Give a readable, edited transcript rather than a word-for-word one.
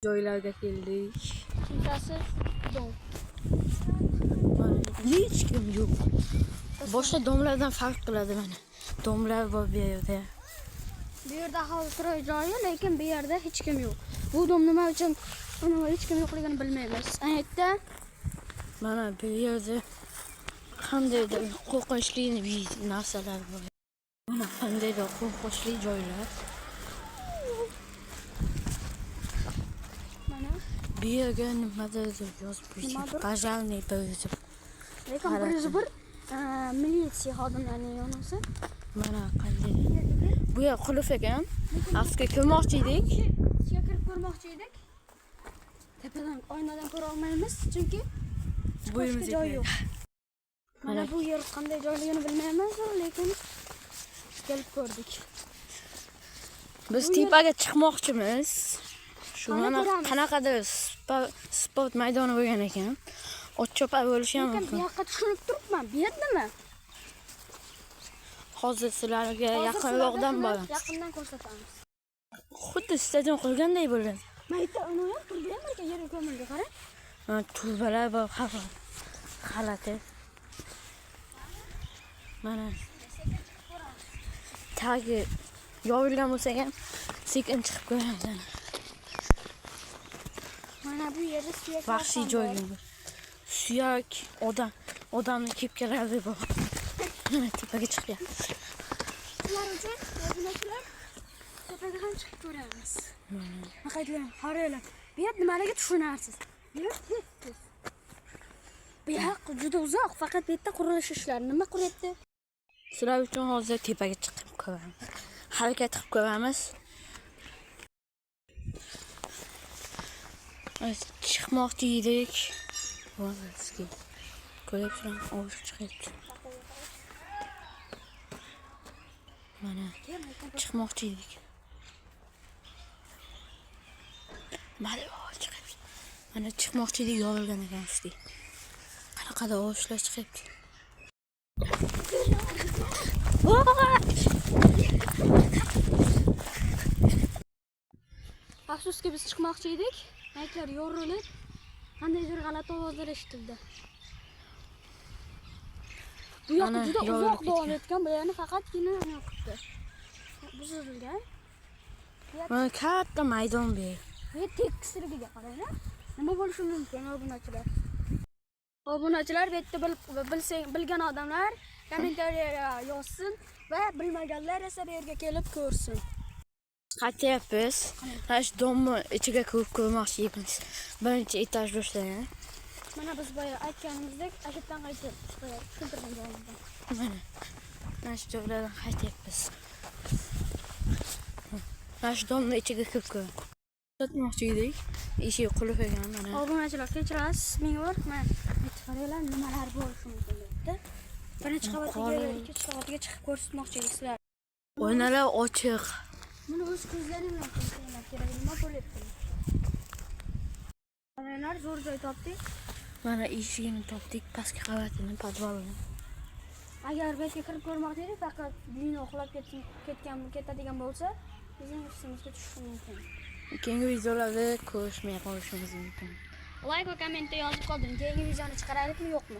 Joylarga keldik. Kimsasiz dom. Hech kim yo'q. Boshqa domlardan farq qiladi mana. Domlar bor bu yerda. Bu yerda aholi turar joyi, lekin bu yerda hech kim yo'q. Bu dom nima uchun hech kim yo'qligini bilmaymiz. Aytda Mana bu yerda qandaydir qo'rqinchli narsalar bor. Mana qandaydir qo'rqinchli joylar. mana Bu yerga nimadir yozib qo'yishgan. Bajarniy bo'ldi. lekin bir militsiya xodimlarining yonasi. Mana qanday. Bu yer qulf ekan. Asga kirmoqchi edik. Ichga kirib ko'rmoqchi edik. Tepadan oynadan ko'ra olmaymiz, chunki Bo'yimiz joy yo'q. Mana bu yer qanday joyligini bilmaymiz, lekin kelib ko'rdik. Biz tepaga chiqmoqchimiz. Shu mana qanaqadir sport maydoni bo'lgan ekan. Ochchopa bo'lishi ham Lekin bu mumkin. yoqqa tushunib turibman. Bu yerdami? Hozir sizlarga yaqinroqdan boraman. Yaqindan ko'rsatamiz. Xuddi stadion qurganday bo'ladi. Mayda uni ham turgan ekan, yerga ko'mildi, qarang. Turbalar bor, xalati. Mana tagi yorilgan bo'lsa ham sekin chiqib ko'ramiz. Mana bu yerda suyak Vahshiy joy. Suyak odamni kepkalari bor. Mana tepaga chiqyapmiz. Ular uchun yo'lchilar tepaga ham chiqib ko'ramiz. Maqaydilar, qaranglar. Bu yer nimalarga tushunarsiz? Bu yer tez. Bu yer juda uzoq, faqat bu yerda qurilish ishlari nima qilyapti? Sizlar uchun hozir tepaga chiqib ko'ramiz. Harakat qilib ko'ramiz. Chiqmoqchi edik. Vazirski. Ko'ryapsizlar, ovoz chiqyapti. Mana chiqmoqchi edik. Mana chiqmoqchi edik, yorilgan ekan usti. Qanaqadir ovozlar chiqyapti. Afsuski biz chiqmoqchi edik. Maytlar yorilib, qandaydir g'alati ovozlar eshitildi. Bu yoq juda uzoq davom etgan, bu yerni faqatgina yoqibdi. Buzilgan. Mana katta maydon bu. Bu tekisligiga qaranglar. Nima bo'lishi mumkin obunachilar? Obunachilar bu yerda bilgan odamlar kommentariyaga yozsin va bilmaganlar esa bu yerga kelib ko'rsin. Qaytyapmiz. Mana shu domni ichiga kirib ko'rmoqchi emas. Birinchi etaj boshlagan. Mana biz boya aytganimizdek, ashitdan qaytib tushuntirgan joyimizdan. Mana shu joylardan qaytyapmiz. Mana shu domni ichiga kirib ko'rmoqchi edik. Eshik qulf ekan mana. Obunachilar kechirasiz, ming bor. Mana qaranglar nimalar bo'lishi mumkin debdi. Birinchi qavatga, ikkinchi qavatga chiqib ko'rsatmoqchi edik sizlar. Oynalar ochiq. Buni o'z ko'zlaring bilan ko'rsanglar kerak, nima bo'lyapti? Qaranglar, zo'r joy topdik. Mana eshigini topdik, pastki qavatini, podvalini. Agar bu yerga kirib ko'rmoqchi edik, faqat bino uxlab ketadigan bo'lsa, bizning ustimizga tushishi mumkin. Keyingi videolarda ko'rishmay qolishimiz mumkin. Like va kommentda yozib qoldiring. Keyingi videoni chiqaraylikmi, yo'qmi?